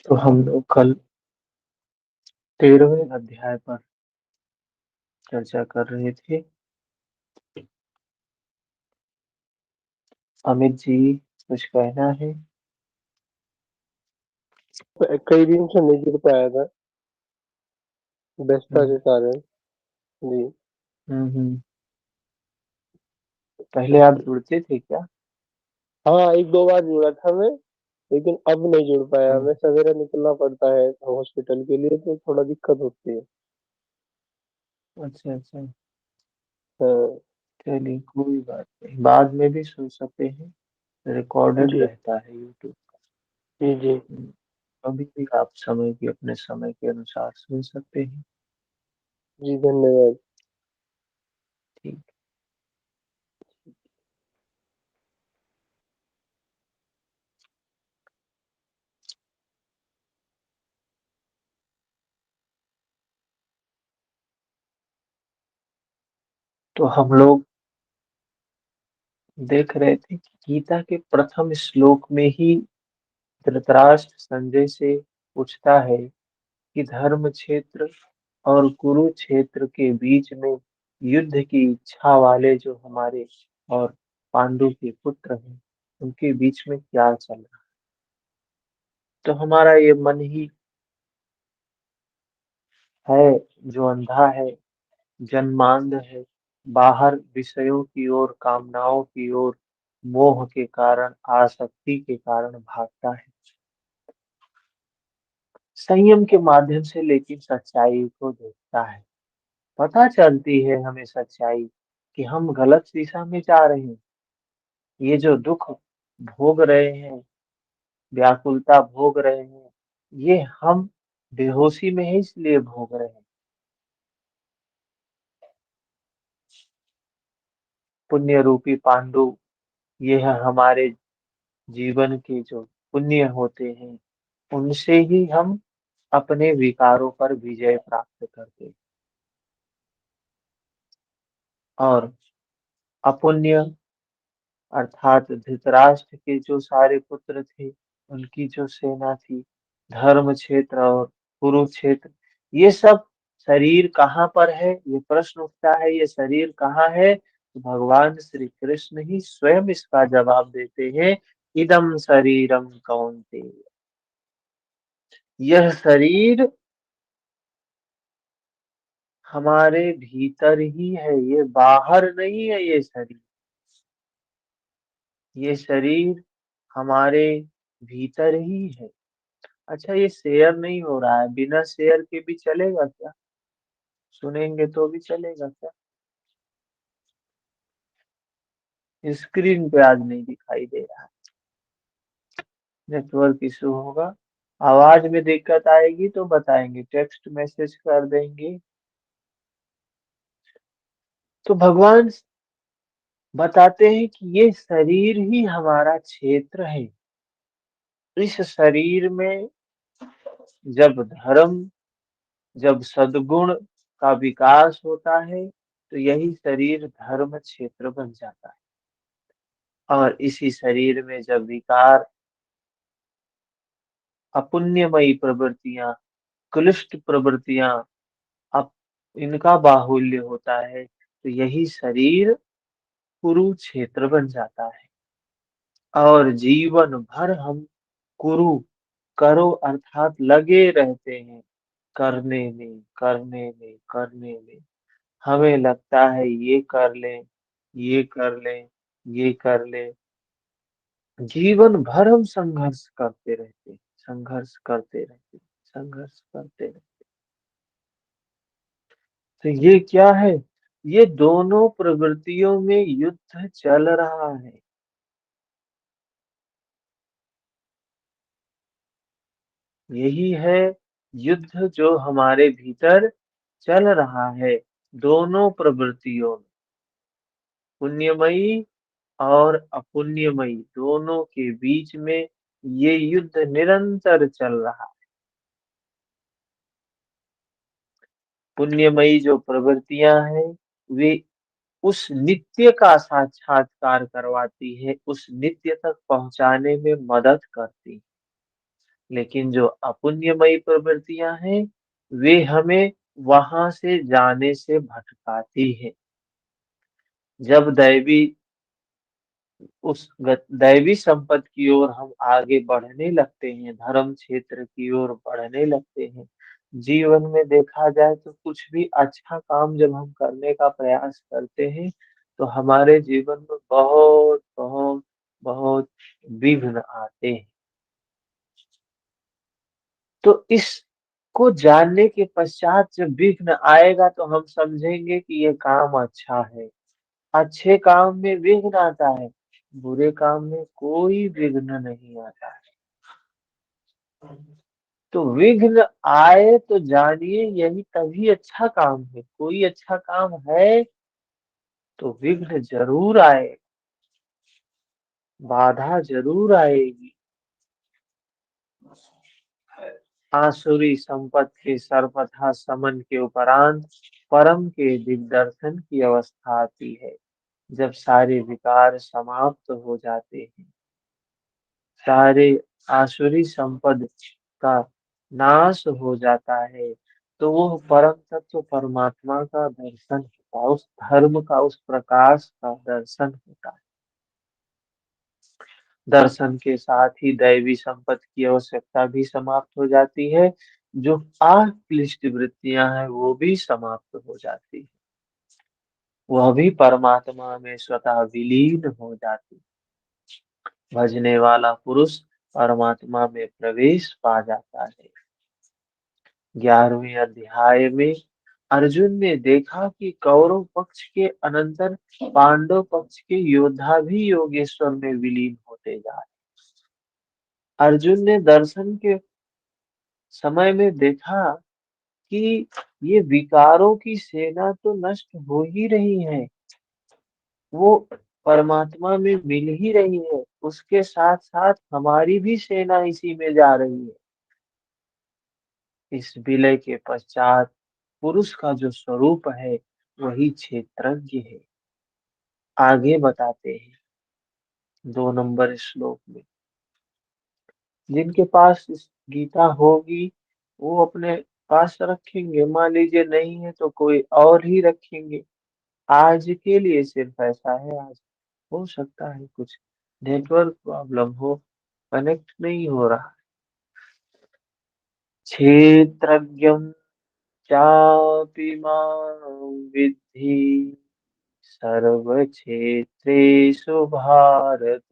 तो हम लोग कल 13वें अध्याय पर चर्चा कर रहे थे। अमित जी, कुछ कहना है? कई दिन से नहीं जुड़ पाया था, व्यस्तता हम्म के कारण। जी। हम्म। पहले आप जुड़ते थे क्या? हाँ, एक दो बार जुड़ा था मैं, लेकिन अब नहीं जुड़ पाया। हम्म, मैं सवेरे निकलना पड़ता है हॉस्पिटल के लिए, तो थोड़ा दिक्कत होती है। अच्छा अच्छा। हाँ। चलिए, कोई बात नहीं, बाद में भी सुन सकते हैं। रिकॉर्डेड जी रहता है यूट्यूब। जी जी। कभी भी आप अपने समय के अनुसार सुन सकते हैं। जी धन्यवाद। ठीक। तो हम लोग देख रहे थे कि गीता के प्रथम श्लोक में ही धृतराष्ट्र संजय से पूछता है कि धर्म क्षेत्र और कुरुक्षेत्र के बीच में युद्ध की इच्छा वाले जो हमारे और पांडु के पुत्र हैं, उनके बीच में क्या चल रहा है। तो हमारा ये मन ही है जो अंधा है, जन्मांध है, बाहर विषयों की ओर, कामनाओं की ओर, मोह के कारण, आसक्ति के कारण भागता है। संयम के माध्यम से लेकिन सच्चाई को देखता है। पता चलती है हमें सच्चाई कि हम गलत दिशा में जा रहे हैं। ये जो दुख भोग रहे हैं, व्याकुलता भोग रहे हैं, ये हम बेहोशी में है इसलिए भोग रहे हैं। पुण्य रूपी पांडु, ये है हमारे जीवन के जो पुण्य होते हैं, उनसे ही हम अपने विकारों पर विजय प्राप्त करते हैं। और अपुण्य अर्थात धृतराष्ट्र के जो सारे पुत्र थे, उनकी जो सेना थी, धर्म क्षेत्र और कुरुक्षेत्र, ये सब शरीर कहाँ पर है, ये प्रश्न उठता है। ये शरीर कहाँ है? तो भगवान श्री कृष्ण ही स्वयं इसका जवाब देते हैं। इदम शरीरम कौन्तेय, यह शरीर हमारे भीतर ही है, ये बाहर नहीं है। ये शरीर हमारे भीतर ही है। अच्छा, ये शेयर नहीं हो रहा है, बिना शेयर के भी चलेगा क्या? सुनेंगे तो भी चलेगा क्या? स्क्रीन पे आज नहीं दिखाई दे रहा है, नेटवर्क इशू होगा। आवाज में दिक्कत आएगी तो बताएंगे, टेक्स्ट मैसेज कर देंगे। तो भगवान बताते हैं कि ये शरीर ही हमारा क्षेत्र है। इस शरीर में जब धर्म, जब सद्गुण का विकास होता है, तो यही शरीर धर्म क्षेत्र बन जाता है। और इसी शरीर में जब विकार, अपुण्यमयी प्रवृत्तियां, क्लिष्ट प्रवृत्तियां, अप इनका बाहुल्य होता है, तो यही शरीर कुरुक्षेत्र बन जाता है। और जीवन भर हम कुरु, करो अर्थात लगे रहते हैं, करने में। हमें लगता है ये कर लें, ये कर लें, ये कर लें। जीवन भर हम संघर्ष करते रहते हैं, संघर्ष करते रहते हैं, संघर्ष करते रहते हैं। तो ये क्या है? ये दोनों प्रवृत्तियों में युद्ध चल रहा है। यही है युद्ध जो हमारे भीतर चल रहा है, दोनों प्रवृत्तियों में, पुण्यमयी और अपुण्यमयी दोनों के बीच में ये युद्ध निरंतर चल रहा है। पुण्यमयी जो प्रवृत्तियां हैं, वे उस नित्य का साक्षात्कार करवाती है, उस नित्य तक पहुंचाने में मदद करती है। लेकिन जो अपुण्यमयी प्रवृत्तियां हैं, वे हमें वहां से जाने से भटकाती है। जब दैवी संपत्ति की ओर हम आगे बढ़ने लगते हैं, धर्म क्षेत्र की ओर बढ़ने लगते हैं, जीवन में देखा जाए तो कुछ भी अच्छा काम जब हम करने का प्रयास करते हैं, तो हमारे जीवन में बहुत बहुत बहुत विघ्न आते हैं। तो इसको जानने के पश्चात जब विघ्न आएगा तो हम समझेंगे कि ये काम अच्छा है। अच्छे काम में विघ्न आता है, बुरे काम में कोई विघ्न नहीं आता है। तो विघ्न आए तो जानिए यही तभी अच्छा काम है। कोई अच्छा काम है तो विघ्न जरूर आए, बाधा जरूर आएगी। आसुरी संपत्ति के सर्वथा समन के उपरांत परम के दिग्दर्शन की अवस्था आती है, जब सारे विकार समाप्त हो जाते हैं, सारे आसुरी संपद का नाश हो जाता है, तो वो परम तत्व परमात्मा का दर्शन होता है, उस धर्म का, उस प्रकाश का दर्शन होता है। दर्शन के साथ ही दैवी संपत्ति की आवश्यकता भी समाप्त हो जाती है। जो अक्लिष्ट वृत्तियां हैं वो भी समाप्त हो जाती है, वह भी परमात्मा में स्वतः विलीन हो जाती है। भजने वाला पुरुष परमात्मा में प्रवेश पा जाता है। 11वें अध्याय में अर्जुन ने देखा कि कौरव पक्ष के अनंतर पांडव पक्ष के योद्धा भी योगेश्वर में विलीन होते जा रहे। अर्जुन ने दर्शन के समय में देखा कि ये विकारों की सेना तो नष्ट हो ही रही है, वो परमात्मा में मिल ही रही है, उसके साथ साथ हमारी भी सेना इसी में जा रही है। इस विलय के पश्चात पुरुष का जो स्वरूप है वही क्षेत्रज्ञ है। आगे बताते हैं 2 नंबर श्लोक में, जिनके पास इस गीता होगी वो अपने पास रखेंगे, मान लीजिए नहीं है तो कोई और ही रखेंगे। आज के लिए सिर्फ ऐसा है, आज हो सकता है कुछ नेटवर्क प्रॉब्लम हो, कनेक्ट नहीं हो रहा। क्षेत्रज्ञं चापि मां विद्धि सर्वक्षेत्रेषु भारत,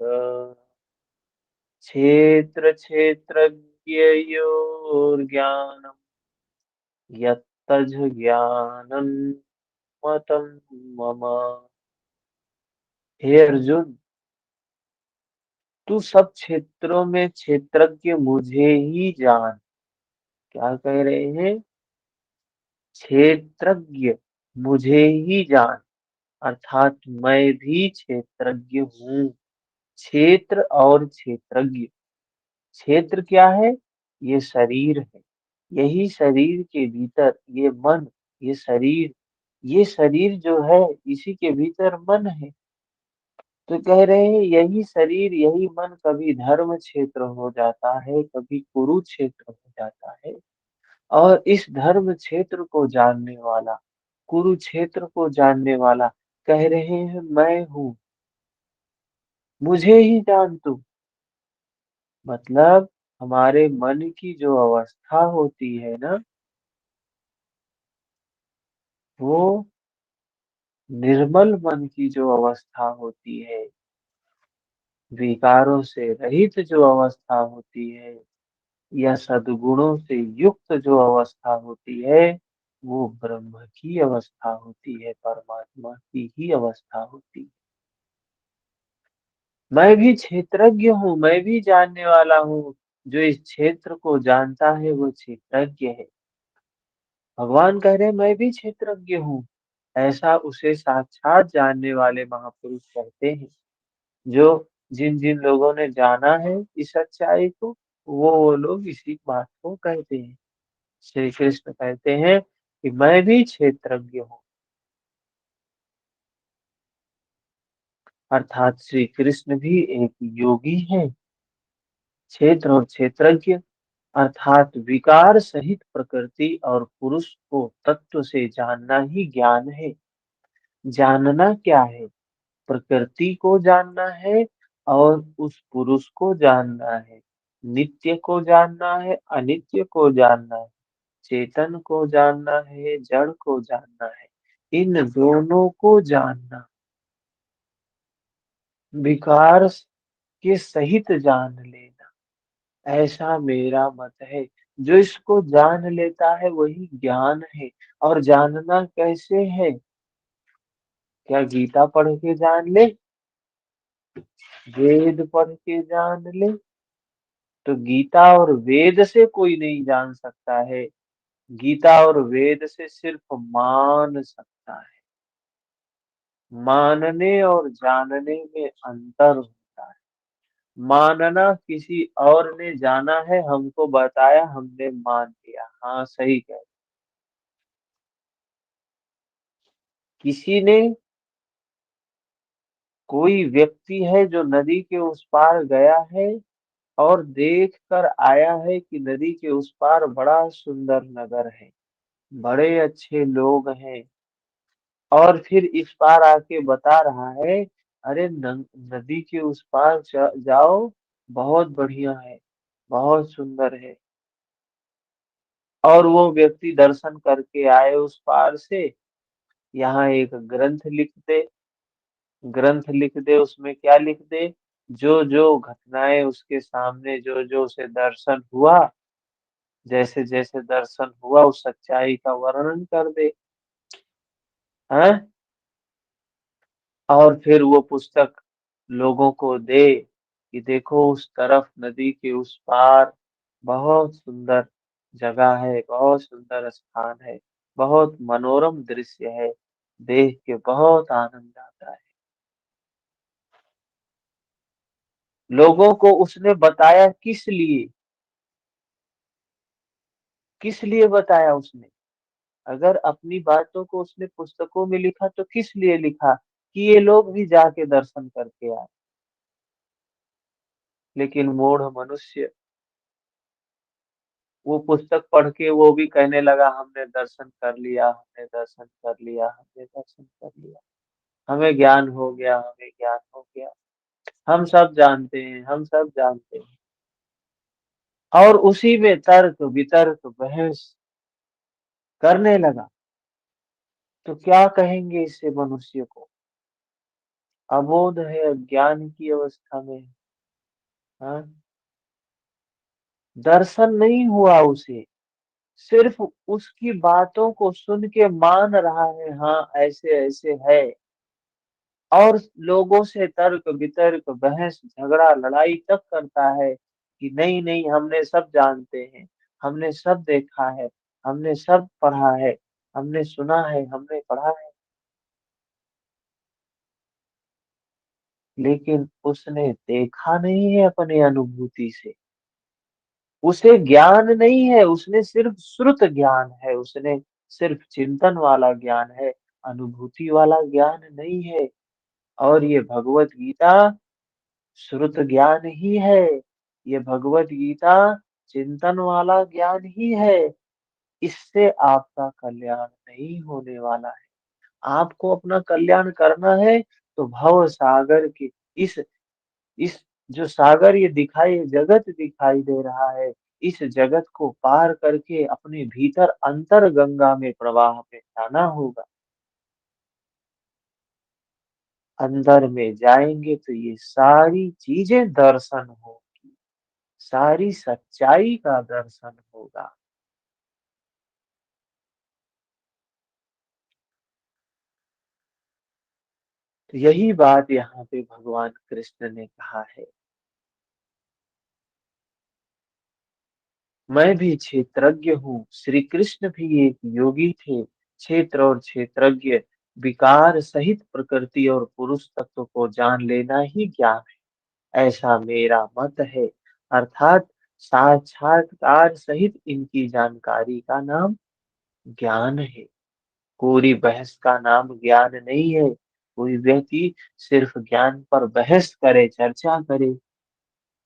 क्षेत्र क्षेत्रज्ञयोर्ज्ञानम् यत्तज् ज्ञानं मतं मम। हे अर्जुन, तू सब क्षेत्रों में क्षेत्रज्ञ मुझे ही जान। क्या कह रहे हैं? क्षेत्रज्ञ मुझे ही जान, अर्थात मैं भी क्षेत्रज्ञ हूँ। क्षेत्र और क्षेत्रज्ञ, क्षेत्र क्या है? ये शरीर है, यही शरीर के भीतर ये मन, ये शरीर जो है इसी के भीतर मन है। तो कह रहे हैं यही शरीर यही मन कभी धर्म क्षेत्र हो जाता है, कभी कुरुक्षेत्र हो जाता है। और इस धर्म क्षेत्र को जानने वाला, कुरुक्षेत्र को जानने वाला कह रहे हैं मैं हूँ, मुझे ही जान तू। मतलब हमारे मन की जो अवस्था होती है ना, वो निर्मल मन की जो अवस्था होती है, विकारों से रहित जो अवस्था होती है, या सद्गुणों से युक्त जो अवस्था होती है, वो ब्रह्म की अवस्था होती है, परमात्मा की ही अवस्था होती है। मैं भी क्षेत्रज्ञ हूँ, मैं भी जानने वाला हूँ। जो इस क्षेत्र को जानता है वो क्षेत्रज्ञ है। भगवान कह रहे हैं मैं भी क्षेत्रज्ञ हूँ, ऐसा उसे साक्षात जानने वाले महापुरुष कहते हैं। जो जिन जिन लोगों ने जाना है इस सच्चाई को, वो लोग इसी बात को कहते हैं। श्री कृष्ण कहते हैं कि मैं भी क्षेत्रज्ञ हूँ, अर्थात श्री कृष्ण भी एक योगी हैं। क्षेत्र और क्षेत्रज्ञ अर्थात विकार सहित प्रकृति और पुरुष को तत्व से जानना ही ज्ञान है। जानना क्या है? प्रकृति को जानना है और उस पुरुष को जानना है। नित्य को जानना है, अनित्य को जानना है। चेतन को जानना है, जड़ को जानना है। इन दोनों को जानना, विकार के सहित जान लेना, ऐसा मेरा मत है। जो इसको जान लेता है वही ज्ञान है। और जानना कैसे है? क्या गीता पढ़ के जान ले? वेद पढ़ के जान ले? तो गीता और वेद से कोई नहीं जान सकता है। गीता और वेद से सिर्फ मान सकता है। मानने और जानने में अंतर होता है। मानना किसी और ने जाना है, हमको बताया, हमने मान लिया। हाँ, सही कह रहे। किसी ने, कोई व्यक्ति है जो नदी के उस पार गया है और देख कर आया है कि नदी के उस पार बड़ा सुंदर नगर है, बड़े अच्छे लोग हैं। और फिर इस पार आके बता रहा है, अरे नदी के उस पार जाओ, बहुत बढ़िया है, बहुत सुंदर है। और वो व्यक्ति दर्शन करके आए उस पार से, यहाँ एक ग्रंथ लिख दे। ग्रंथ लिख दे, उसमें क्या लिख दे? जो जो घटनाएं उसके सामने, जो जो उसे दर्शन हुआ, जैसे जैसे दर्शन हुआ, उस सच्चाई का वर्णन कर दे। हैं? और फिर वो पुस्तक लोगों को दे कि देखो, उस तरफ नदी के उस पार बहुत सुंदर जगह है, बहुत सुंदर स्थान है, बहुत मनोरम दृश्य है, देख के बहुत आनंद आता है। लोगों को उसने बताया किस लिए? किस लिए बताया उसने? अगर अपनी बातों को उसने पुस्तकों में लिखा तो किस लिए लिखा? कि ये लोग भी जाके दर्शन करके आए। लेकिन मूढ़ मनुष्य वो पुस्तक पढ़ के वो भी कहने लगा, हमने दर्शन कर लिया, हमने दर्शन कर लिया, हमने दर्शन कर लिया, हमें ज्ञान हो गया, हमें ज्ञान हो गया, हम सब जानते हैं, हम सब जानते हैं। और उसी में तर्क वितर्क बहस करने लगा। तो क्या कहेंगे इससे मनुष्य को? अबोध है, अज्ञान की अवस्था में है। हाँ? दर्शन नहीं हुआ उसे, सिर्फ उसकी बातों को सुन के मान रहा है, हाँ ऐसे ऐसे है। और लोगों से तर्क वितर्क बहस झगड़ा लड़ाई तक करता है कि नहीं नहीं, हमने सब जानते हैं, हमने सब देखा है, हमने सब पढ़ा है, हमने सुना है, हमने पढ़ा है। लेकिन उसने देखा नहीं है अपने अनुभूति से। उसे ज्ञान नहीं है, उसने सिर्फ श्रुत ज्ञान है, उसने सिर्फ चिंतन वाला ज्ञान है, अनुभूति वाला ज्ञान नहीं है। और ये भगवत गीता श्रुत ज्ञान ही है। ये भगवत गीता चिंतन वाला ज्ञान ही है। इससे आपका कल्याण नहीं होने वाला है। आपको अपना कल्याण करना है तो भव सागर के इस इस जो सागर ये दिखाई, जगत दिखाई दे रहा है, इस जगत को पार करके अपने भीतर अंतर गंगा में प्रवाह में जाना होगा। अंदर में जाएंगे तो ये सारी चीजें दर्शन होगी, सारी सच्चाई का दर्शन होगा। तो यही बात यहाँ पे भगवान कृष्ण ने कहा है। मैं भी क्षेत्रज्ञ हूँ। श्री कृष्ण भी एक योगी थे। क्षेत्र और क्षेत्रज्ञ, विकार सहित प्रकृति और पुरुष तत्व को जान लेना ही ज्ञान है, ऐसा मेरा मत है। अर्थात साक्षात्कार सहित इनकी जानकारी का नाम ज्ञान है। पूरी बहस का नाम ज्ञान नहीं है। कोई व्यक्ति सिर्फ ज्ञान पर बहस करे, चर्चा करे,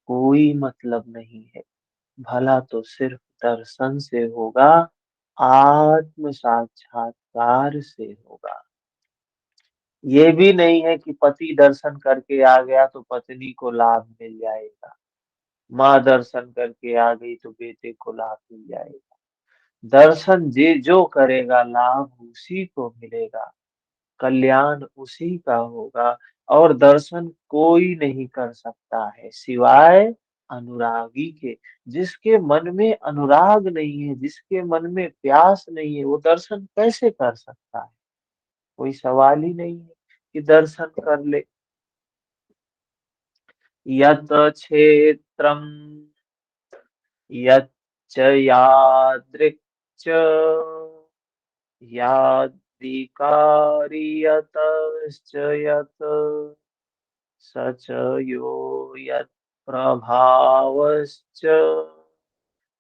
कोई मतलब नहीं है। भला तो सिर्फ दर्शन से होगा, आत्म साक्षात्कार से होगा। ये भी नहीं है कि पति दर्शन करके आ गया तो पत्नी को लाभ मिल जाएगा, माँ दर्शन करके आ गई तो बेटे को लाभ मिल जाएगा। दर्शन जो करेगा लाभ उसी को मिलेगा, कल्याण उसी का होगा। और दर्शन कोई नहीं कर सकता है सिवाय अनुरागी के। जिसके मन में अनुराग नहीं है, जिसके मन में प्यास नहीं है, वो दर्शन कैसे कर सकता है? कोई सवाल ही नहीं है कि दर्शन कर ले। यत क्षेत्रम यच्च यादृक् यादिकारी यतश्च यत् स च यो यत् प्रभावश्च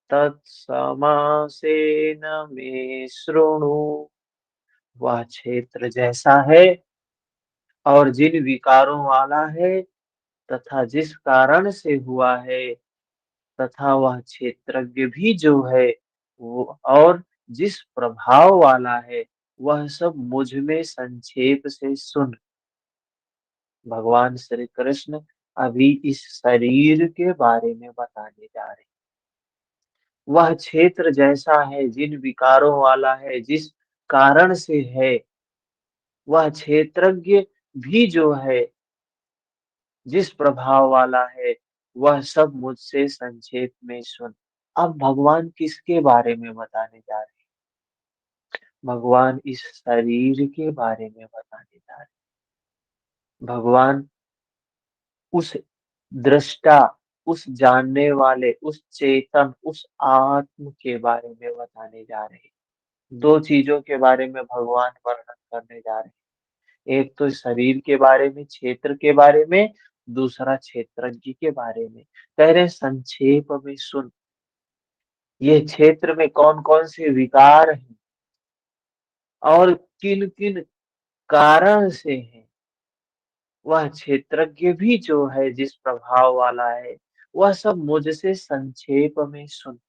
तत्समासेन मे शृणु। वह क्षेत्र जैसा है और जिन विकारों वाला है तथा जिस कारण से हुआ है, तथा वह क्षेत्रज्ञ भी जो है वो और जिस प्रभाव वाला है, वह सब मुझ में संक्षेप से सुन। भगवान श्री कृष्ण अभी इस शरीर के बारे में बताने जा रहे हैं। वह क्षेत्र जैसा है, जिन विकारों वाला है, जिस कारण से है, वह क्षेत्रज्ञ भी जो है, जिस प्रभाव वाला है, वह सब मुझसे संक्षेप में सुन। अब भगवान किसके बारे में बताने जा रहे हैं? भगवान इस शरीर के बारे में बताने जा रहे हैं। भगवान उस दृष्टा, उस जानने वाले, उस चेतन, उस आत्म के बारे में बताने जा रहे हैं। दो चीजों के बारे में भगवान वर्णन करने जा रहे हैं। एक तो शरीर के बारे में, क्षेत्र के बारे में, दूसरा क्षेत्रज्ञ के बारे में। कह रहे हैं संक्षेप में सुन, ये क्षेत्र में कौन कौन से विकार हैं और किन किन कारण से हैं। वह क्षेत्रज्ञ भी जो है, जिस प्रभाव वाला है, वह सब मुझसे संक्षेप में सुन।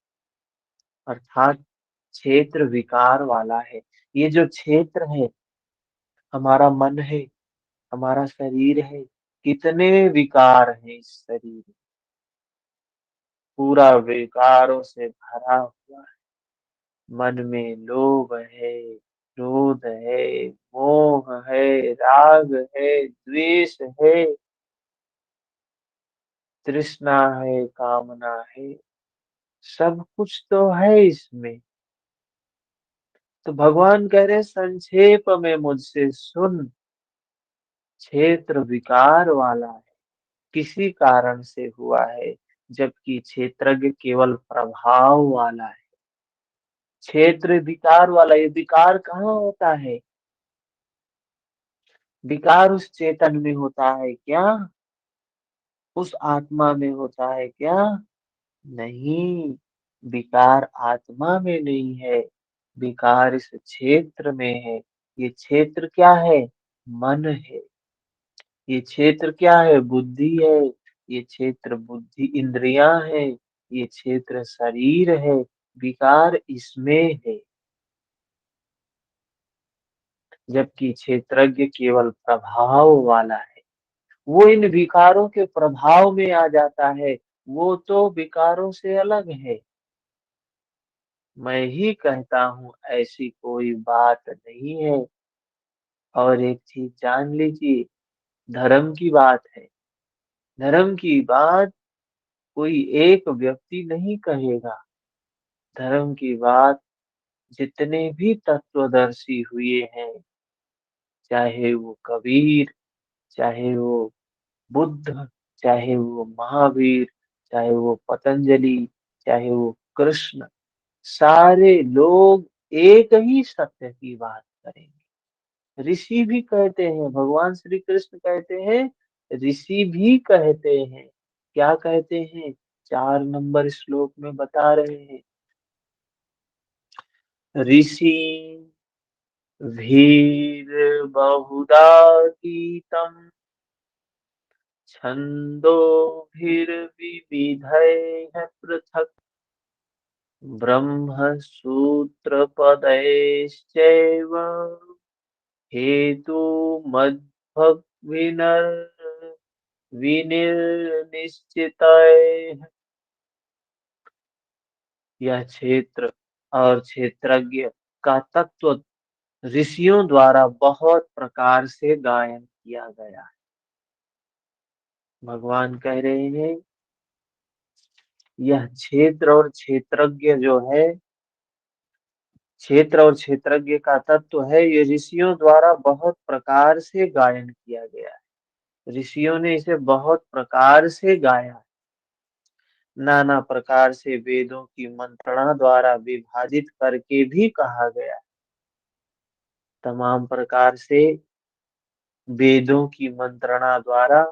अर्थात क्षेत्र विकार वाला है। ये जो क्षेत्र है, हमारा मन है, हमारा शरीर है, कितने विकार हैं इस शरीर में। पूरा विकारों से भरा हुआ है। मन में लोभ है, क्रोध है, मोह है, राग है, द्वेष है, तृष्णा है, कामना है, सब कुछ तो है इसमें। तो भगवान कह रहे हैं संक्षेप में मुझसे सुन, क्षेत्र विकार वाला है, किसी कारण से हुआ है, जबकि क्षेत्रज्ञ केवल प्रभाव वाला है। क्षेत्र विकार वाला, ये विकार कहाँ होता है? विकार उस चेतन में होता है क्या? उस आत्मा में होता है क्या? नहीं, विकार आत्मा में नहीं है, विकार इस क्षेत्र में है। ये क्षेत्र क्या है? मन है। ये क्षेत्र क्या है? बुद्धि है। ये क्षेत्र बुद्धि इंद्रियां है। ये क्षेत्र शरीर है। विकार इसमें है, जबकि क्षेत्रज्ञ केवल प्रभाव वाला है। वो इन विकारों के प्रभाव में आ जाता है, वो तो विकारों से अलग है। मैं ही कहता हूँ, ऐसी कोई बात नहीं है। और एक चीज जान लीजिए, धर्म की बात है। धर्म की बात कोई एक व्यक्ति नहीं कहेगा। धर्म की बात जितने भी तत्वदर्शी हुए हैं, चाहे वो कबीर, चाहे वो बुद्ध, चाहे वो महावीर, चाहे वो पतंजलि, चाहे वो कृष्ण, सारे लोग एक ही सत्य की बात करेंगे। ऋषि भी कहते हैं, भगवान श्री कृष्ण कहते हैं, ऋषि भी कहते हैं। क्या कहते हैं? 4 नंबर श्लोक में बता रहे हैं, ऋषि भीर बहुधा गीतम छंदोभिर्विविधैः पृथक् ब्रह्मसूत्रपदैश्चैव विनिर्निश्चितैः। यह क्षेत्र और क्षेत्रज्ञ का तत्व ऋषियों द्वारा बहुत प्रकार से गायन किया गया है। भगवान कह रहे हैं यह क्षेत्र और क्षेत्रज्ञ जो है, क्षेत्र और क्षेत्रज्ञ का तत्व है, ये ऋषियों द्वारा बहुत प्रकार से गायन किया गया है। ऋषियों ने इसे बहुत प्रकार से गाया है। नाना प्रकार से वेदों की मंत्रणा द्वारा विभाजित करके भी कहा गया है। तमाम प्रकार से वेदों की मंत्रणा द्वारा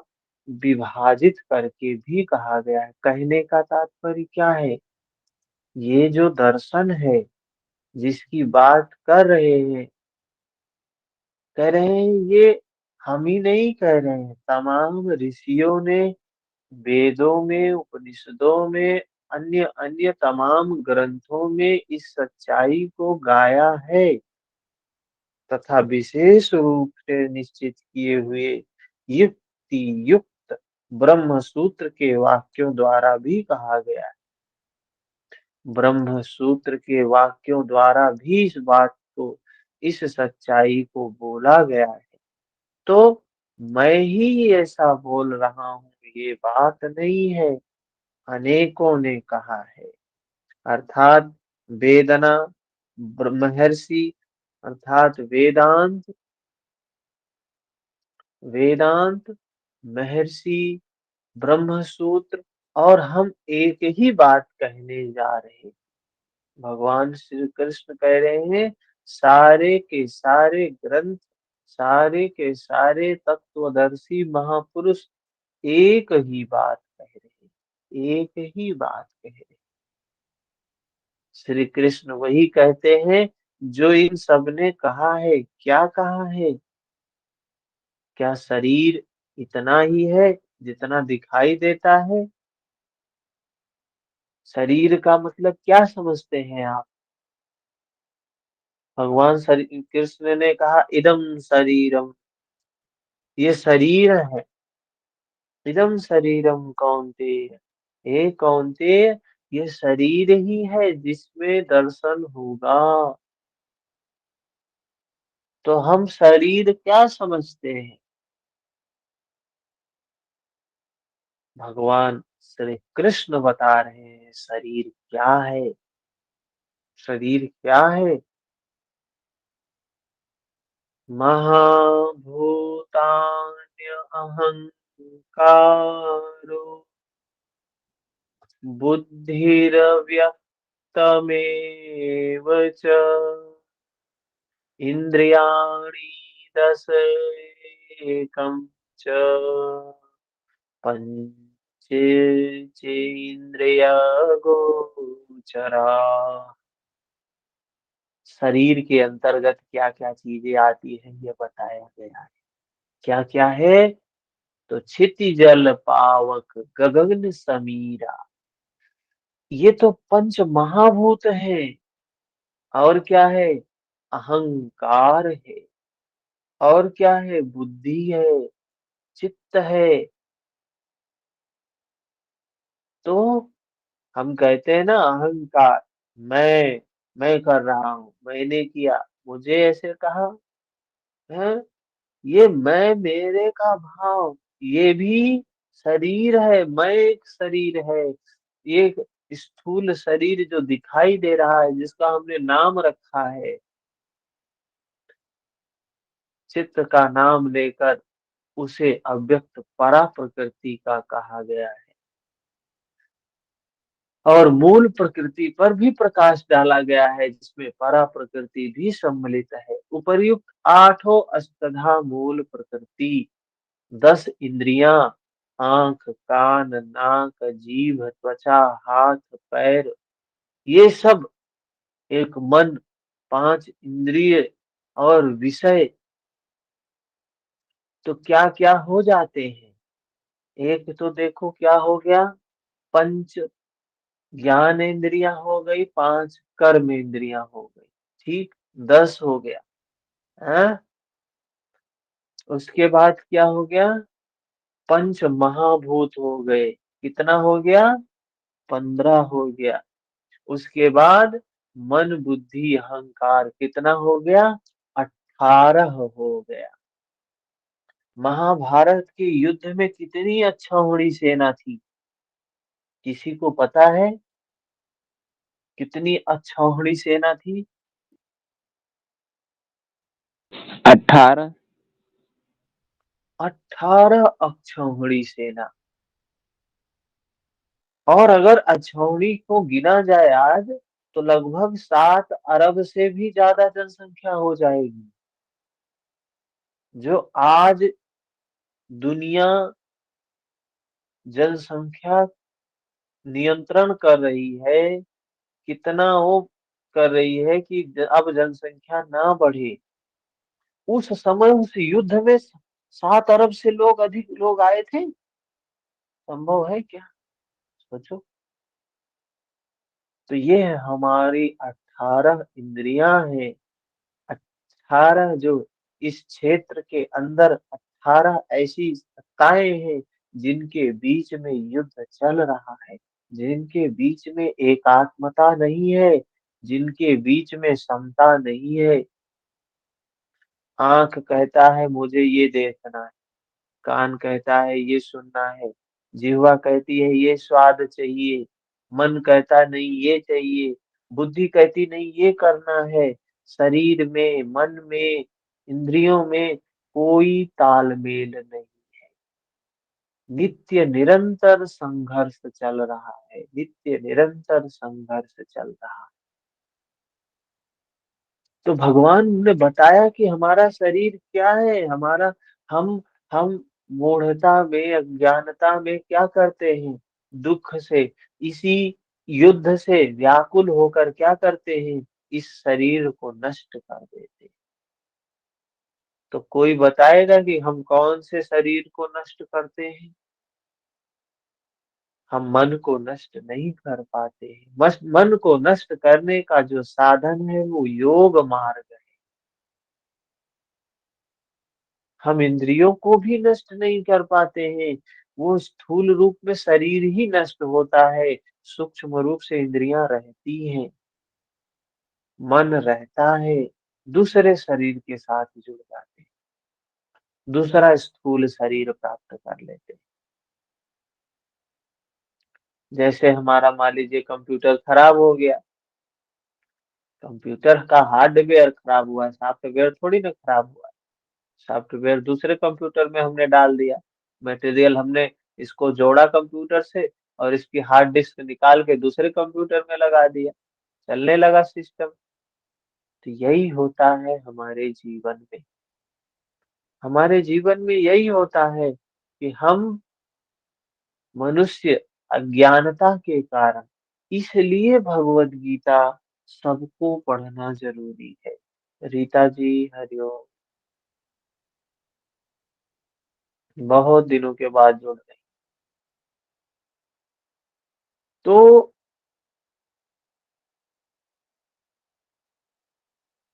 विभाजित करके भी कहा गया है। कहने का तात्पर्य क्या है? ये जो दर्शन है जिसकी बात कर रहे हैं, कह रहे हैं ये हम ही नहीं कह रहे हैं, तमाम ऋषियों ने वेदों में, उपनिषदों में, अन्य अन्य तमाम ग्रंथों में इस सच्चाई को गाया है तथा विशेष रूप से निश्चित किए हुए युक्ति युक्त ब्रह्म सूत्र के वाक्यों द्वारा भी कहा गया है। ब्रह्म सूत्र के वाक्यों द्वारा भी इस बात को, इस सच्चाई को बोला गया है। तो मैं ही ऐसा बोल रहा हूँ, ये बात नहीं है, अनेकों ने कहा है। अर्थात वेदना, महर्षि अर्थात वेदांत, वेदांत, महर्षि, ब्रह्मसूत्र और हम एक ही बात कहने जा रहे हैं। भगवान श्री कृष्ण कह रहे हैं सारे के सारे ग्रंथ, सारे के सारे तत्वदर्शी महापुरुष एक ही बात कह रहे हैं, एक ही बात कह रहे हैं। श्री कृष्ण वही कहते हैं जो इन सब ने कहा है। क्या कहा है? क्या शरीर इतना ही है जितना दिखाई देता है? शरीर का मतलब क्या समझते हैं आप? भगवान श्री कृष्ण ने कहा इदम शरीरम, ये शरीर है। इदम शरीरम कौन्तेय, हे कौन्तेय, ये शरीर ही है जिसमें दर्शन होगा। तो हम शरीर क्या समझते हैं? भगवान श्री कृष्ण बता रहे हैं शरीर क्या है। शरीर क्या है? महाभूतान्य अहंकारो बुद्धिरव्यक्तमेव च इन्द्रियाणि दश एकं च पंचेन्द्रिय गोचरा। शरीर के अंतर्गत क्या क्या चीजें आती है ये बताया गया है। क्या क्या है? तो क्षिति जल पावक गगन समीरा, ये तो पंच महाभूत है। और क्या है? अहंकार है। और क्या है? बुद्धि है, चित्त है। तो हम कहते हैं ना अहंकार, मैं कर रहा हूँ, मैंने किया, मुझे ऐसे कहा है। ये मैं मेरे का भाव, ये भी शरीर है। मैं एक शरीर है, ये स्थूल शरीर जो दिखाई दे रहा है, जिसका हमने नाम रखा है, चित्त का नाम लेकर उसे अव्यक्त परा प्रकृति का कहा गया है। और मूल प्रकृति पर भी प्रकाश डाला गया है जिसमें परा प्रकृति भी सम्मिलित है। उपर्युक्त आठों अष्टधा मूल प्रकृति, 10 इंद्रियां, आंख, कान, नाक, जीभ, त्वचा, हाथ, पैर, ये सब एक मन, 5 इंद्रिय और विषय, तो क्या क्या हो जाते हैं? एक तो देखो क्या हो गया, पंच ज्ञान इंद्रियां हो गई 5, कर्म इंद्रियां हो गई, ठीक, 10 हो गया। हाँ? उसके बाद क्या हो गया? पंच महाभूत हो गए, कितना हो गया? 15 हो गया। उसके बाद मन बुद्धि अहंकार कितना हो गया? 18 हो गया। महाभारत के युद्ध में कितनी अक्षौहिणी सेना थी? किसी को पता है कितनी अक्षौहिणी सेना थी? 18। 18 अक्षौहिणी सेना। और अगर अक्षौहिणी को गिना जाए आज, तो लगभग 7 अरब से भी ज्यादा जनसंख्या हो जाएगी। जो आज दुनिया जनसंख्या नियंत्रण कर रही है, कितना वो कर रही है कि अब जनसंख्या ना बढ़े। उस समय उस युद्ध में 7 अरब से लोग अधिक लोग आए थे। संभव है क्या? सोचो। तो ये है हमारी 18 इंद्रियां हैं। 18 जो इस क्षेत्र के अंदर 18 ऐसी सत्ताएं हैं जिनके बीच में युद्ध चल रहा है, जिनके बीच में एकात्मता नहीं है, जिनके बीच में समता नहीं है। आंख कहता है मुझे ये देखना है, कान कहता है ये सुनना है, जिह्वा कहती है ये स्वाद चाहिए, मन कहता नहीं ये चाहिए, बुद्धि कहती नहीं ये करना है। शरीर में, मन में, इंद्रियों में कोई तालमेल नहीं। नित्य निरंतर संघर्ष चल रहा है, नित्य निरंतर संघर्ष चल रहा है। तो भगवान ने बताया कि हमारा शरीर क्या है, हमारा हम हम मूढ़ता में, अज्ञानता में क्या करते हैं? दुख से, इसी युद्ध से व्याकुल होकर क्या करते हैं? इस शरीर को नष्ट कर देते हैं। तो कोई बताएगा कि हम कौन से शरीर को नष्ट करते हैं? हम मन को नष्ट नहीं कर पाते हैं। मन को नष्ट करने का जो साधन है वो योग मार्ग है। हम इंद्रियों को भी नष्ट नहीं कर पाते हैं। वो स्थूल रूप में शरीर ही नष्ट होता है, सूक्ष्म रूप से इंद्रियां रहती हैं, मन रहता है, दूसरे शरीर के साथ जुड़ जाते हैं, दूसरा स्थूल शरीर प्राप्त कर लेते हैं। जैसे हमारा मान लीजिए कंप्यूटर खराब हो गया, कंप्यूटर का हार्डवेयर खराब हुआ, सॉफ्टवेयर थोड़ी ना खराब हुआ। सॉफ्टवेयर दूसरे कंप्यूटर में हमने डाल दिया, मटेरियल हमने इसको जोड़ा कंप्यूटर से, और इसकी हार्ड डिस्क निकाल के दूसरे कंप्यूटर में लगा दिया, चलने लगा सिस्टम। तो यही होता है हमारे जीवन में। हमारे जीवन में यही होता है कि हम मनुष्य अज्ञानता के कारण, इसलिए भगवत गीता सबको पढ़ना जरूरी है। रीता जी, हरिओम। बहुत दिनों के बाद जुड़ रहे। तो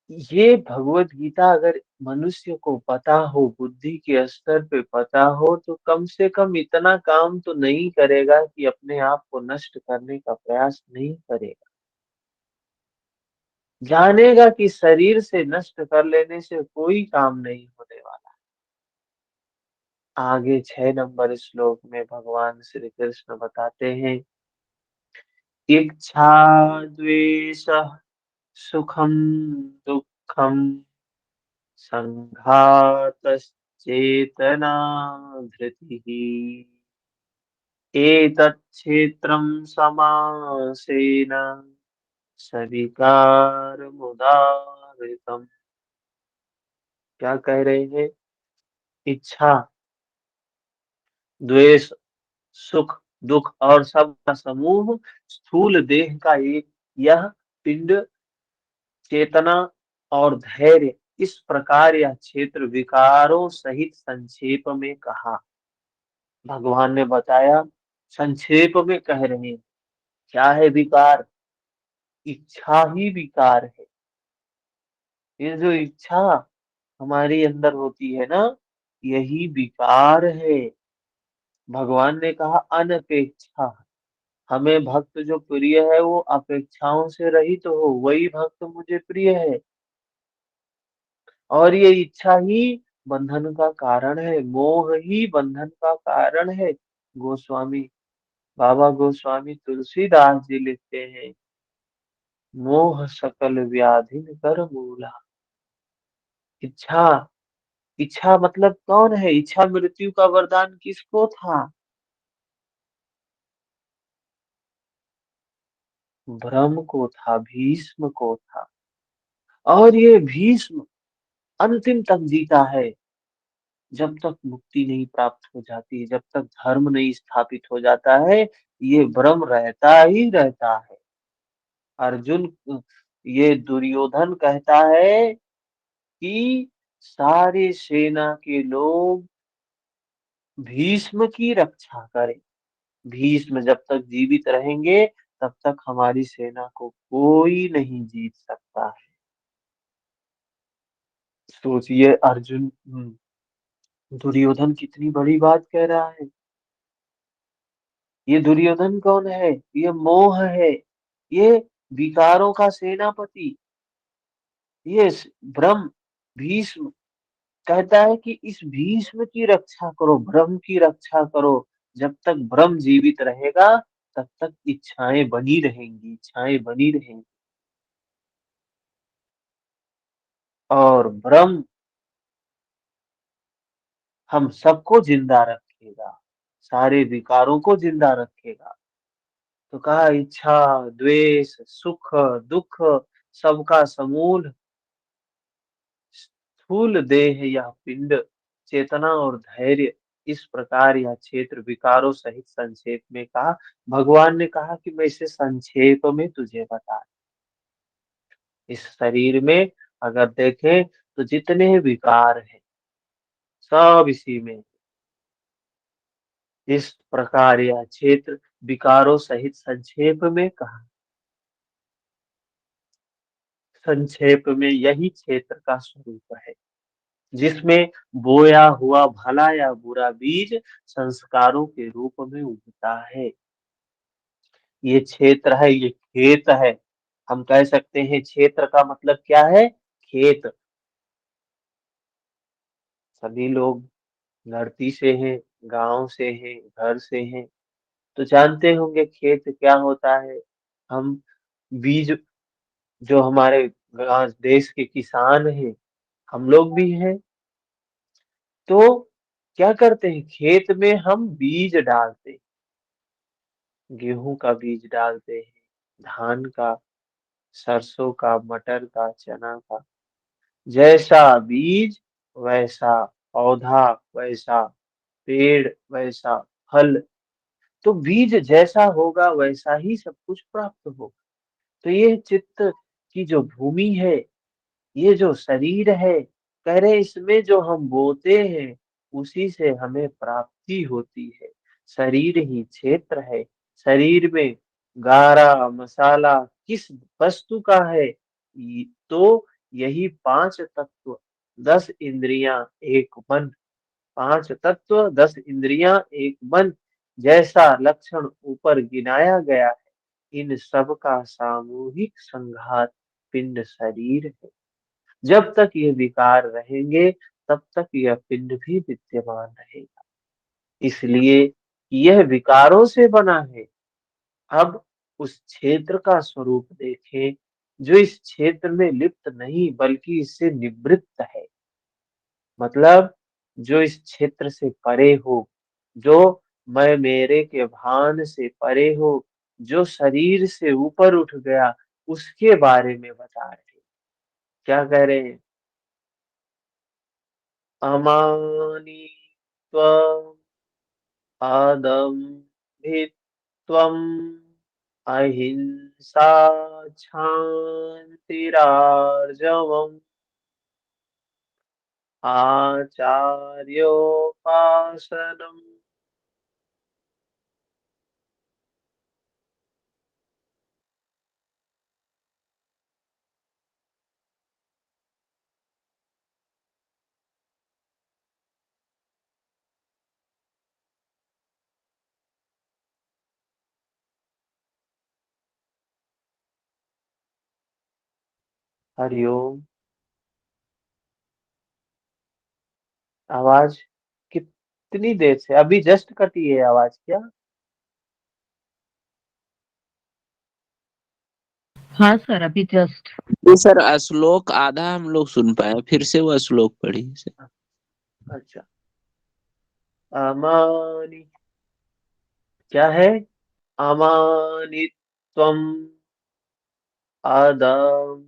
ये भगवत गीता अगर मनुष्य को पता हो, बुद्धि के स्तर पे पता हो, तो कम से कम इतना काम तो नहीं करेगा कि अपने आप को नष्ट करने का प्रयास नहीं करेगा। जानेगा कि शरीर से नष्ट कर लेने से कोई काम नहीं होने वाला। आगे 6 नंबर श्लोक में भगवान श्री कृष्ण बताते हैं, इच्छा द्वेष सुखम दुखम संघातश्चेतना धृतिः एतत् क्षेत्रं समासेन सविकारमुदाहृतम्। क्या कह रहे हैं? इच्छा, द्वेष, सुख, दुख और सब का समूह स्थूल देह का एक यह पिंड, चेतना और धैर्य, इस प्रकार यह क्षेत्र विकारों सहित संक्षेप में कहा। भगवान ने बताया, संक्षेप में कह रहे हैं क्या है विकार? इच्छा ही विकार है। ये जो इच्छा हमारे अंदर होती है ना, यही विकार है। भगवान ने कहा अनपेक्षा। हमें भक्त जो प्रिय है वो अपेक्षाओं से रहित हो, वही भक्त मुझे प्रिय है। और ये इच्छा ही बंधन का कारण है, मोह ही बंधन का कारण है। गोस्वामी बाबा गोस्वामी तुलसीदास जी लिखते हैं, मोह सकल व्याधिन कर मूला। इच्छा, इच्छा मतलब कौन है? इच्छा मृत्यु का वरदान किसको था? ब्रह्म को था, भीष्म को था। और ये भीष्म अंतिम तक जीता है, जब तक मुक्ति नहीं प्राप्त हो जाती, जब तक धर्म नहीं स्थापित हो जाता है, ये भ्रम रहता ही रहता है। अर्जुन, ये दुर्योधन कहता है कि सारे सेना के लोग भीष्म की रक्षा करें। भीष्म जब तक जीवित रहेंगे, तब तक हमारी सेना को कोई नहीं जीत सकता है। सोचिए अर्जुन, दुर्योधन कितनी बड़ी बात कह रहा है। ये दुर्योधन कौन है? ये मोह है, ये विकारों का सेनापति, ये ब्रह्म भीष्म कहता है कि इस भीष्म की रक्षा करो, ब्रह्म की रक्षा करो। जब तक ब्रह्म जीवित रहेगा, तब तक इच्छाएं बनी रहेंगी, इच्छाएं बनी रहेंगी। और ब्रह्म हम सबको जिंदा रखेगा, सारे विकारों को जिंदा रखेगा। तो कहा इच्छा, द्वेष, सुख, दुख, सबका समूल स्थूल देह या पिंड, चेतना और धैर्य, इस प्रकार यह क्षेत्र विकारों सहित संक्षेप में कहा। भगवान ने कहा कि मैं इसे संक्षेप में तुझे बता, इस शरीर में अगर देखें तो जितने विकार हैं सब इसी में। इस प्रकार यह क्षेत्र विकारों सहित संक्षेप में कहा। संक्षेप में यही क्षेत्र का स्वरूप है, जिसमें बोया हुआ भला या बुरा बीज संस्कारों के रूप में उगता है। ये क्षेत्र है, ये खेत है। हम कह सकते हैं क्षेत्र का मतलब क्या है? खेत। सभी लोग धरती से हैं, गांव से हैं, घर से हैं, तो जानते होंगे खेत क्या होता है। हम बीज, जो हमारे देश के किसान हैं, हम लोग भी हैं, तो क्या करते हैं, खेत में हम बीज डालते हैं। गेहूं का बीज डालते हैं, धान का, सरसों का, मटर का, चना का। जैसा बीज वैसा पौधा, वैसा पेड़, वैसा फल। तो बीज जैसा होगा वैसा ही सब कुछ प्राप्त होगा। तो ये चित्त की जो भूमि है, ये जो शरीर है, कह रहे इसमें जो हम बोते हैं उसी से हमें प्राप्ति होती है। शरीर ही क्षेत्र है। शरीर में गारा मसाला किस वस्तु का है? तो यही पांच तत्व, 10 इंद्रियां, एक मन। पांच तत्व, 10 इंद्रियां, एक मन, जैसा लक्षण ऊपर गिनाया गया है, इन सब का सामूहिक संघात पिंड शरीर है। जब तक ये विकार रहेंगे, तब तक यह पिंड भी विद्यमान रहेगा। इसलिए यह विकारों से बना है। अब उस क्षेत्र का स्वरूप देखें, जो इस क्षेत्र में लिप्त नहीं बल्कि इससे निवृत्त है। मतलब जो इस क्षेत्र से परे हो, जो मैं मेरे के भान से परे हो, जो शरीर से ऊपर उठ गया, उसके बारे में बता रहे हैं। क्या कह रहे हैं? अमानित्वम् अदम्भित्वम् अहिंसा क्षान्तिरार्जवम् आचार्योपासनम्। हरिओम। आवाज कितनी देर से? अभी जस्ट कटी है आवाज क्या? हाँ सर, अभी जस्ट। जी सर, श्लोक आधा हम लोग सुन पाए, फिर से वो श्लोक पढ़ी सर। अच्छा। अमानि, क्या है? अमानित्वम अदम्भित्वम।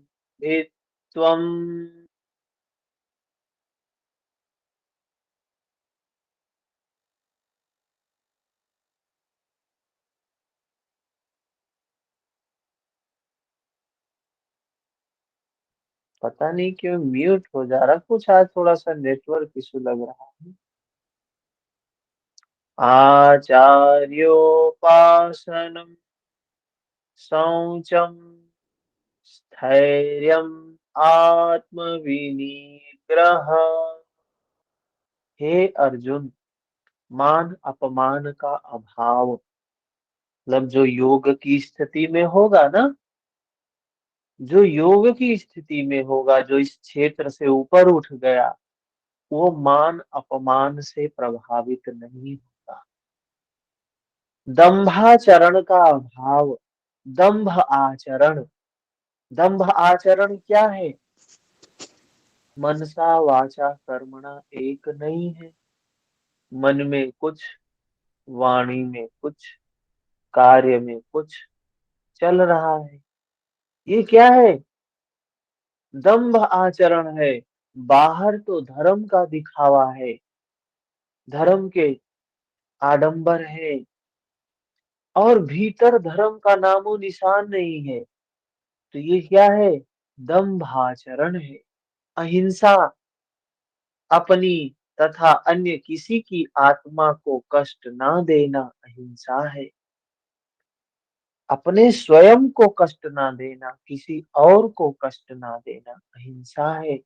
पता नहीं क्यों म्यूट हो जा रहा, कुछ आज थोड़ा सा नेटवर्क इशू लग रहा है। आचार्योपासनम शौचम स्थैर्यम आत्मविनिग्रह। हे अर्जुन, मान अपमान का अभाव, मतलब जो योग की स्थिति में होगा ना, जो योग की स्थिति में होगा, जो इस क्षेत्र से ऊपर उठ गया, वो मान अपमान से प्रभावित नहीं होगा। दंभाचरण का अभाव, दंभ आचरण। दंभ आचरण क्या है? मनसा वाचा कर्मणा एक नहीं है। मन में कुछ, वाणी में कुछ, कार्य में कुछ चल रहा है। ये क्या है? दंभ आचरण है। बाहर तो धर्म का दिखावा है, धर्म के आडंबर है, और भीतर धर्म का नामो निशान नहीं है। तो ये क्या है? दंभ आचरण है। अहिंसा, अपनी तथा अन्य किसी की आत्मा को कष्ट ना देना अहिंसा है। अपने स्वयं को कष्ट ना देना, किसी और को कष्ट ना देना अहिंसा है।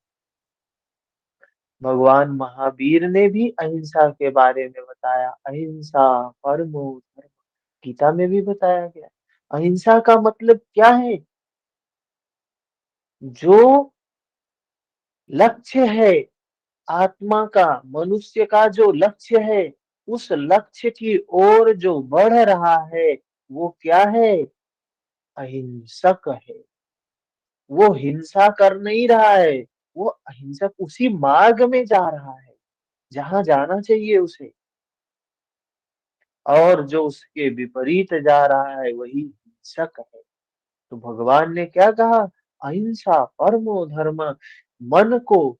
भगवान महावीर ने भी अहिंसा के बारे में बताया, अहिंसा परमो धर्म। गीता में भी बताया गया। अहिंसा का मतलब क्या है? जो लक्ष्य है आत्मा का, मनुष्य का जो लक्ष्य है, उस लक्ष्य की ओर जो बढ़ रहा है, वो क्या है? अहिंसक है। वो हिंसा कर नहीं रहा है, वो अहिंसक उसी मार्ग में जा रहा है जहां जाना चाहिए उसे। और जो उसके विपरीत जा रहा है वही हिंसक है। तो भगवान ने क्या कहा? अहिंसा परमो धर्म। मन को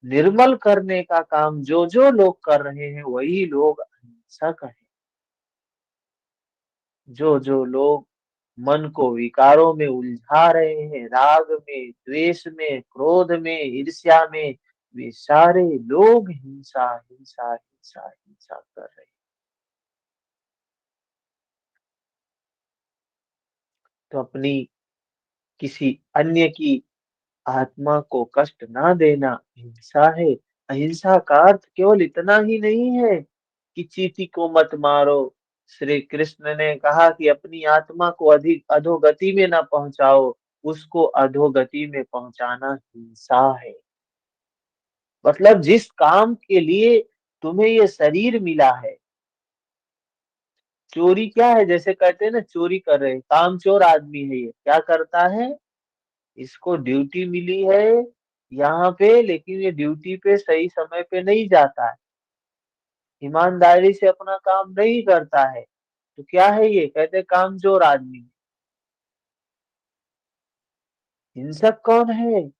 निर्मल करने का काम जो जो लोग कर रहे हैं, वही लोग अहिंसक हैं। जो जो लोग मन को विकारों में उलझा रहे हैं, राग में, द्वेष में, क्रोध में, ईर्ष्या में, वे सारे लोग हिंसा हिंसा हिंसा हिंसा कर रहे हैं। तो अपनी किसी अन्य की आत्मा को कष्ट ना देना हिंसा है। अहिंसा का अर्थ केवल इतना ही नहीं है कि चींटी को मत मारो। श्री कृष्ण ने कहा कि अपनी आत्मा को अधिक अधोगति में ना पहुंचाओ, उसको अधोगति में पहुंचाना हिंसा है। मतलब जिस काम के लिए तुम्हें ये शरीर मिला है, चोरी क्या है? जैसे कहते हैं ना, चोरी कर रहे, कामचोर आदमी है ये, क्या करता है? इसको ड्यूटी मिली है यहाँ पे, लेकिन ये ड्यूटी पे सही समय पे नहीं जाता है, ईमानदारी से अपना काम नहीं करता है। तो क्या है ये? कहते हैं कामचोर आदमी। हिंसक कौन है?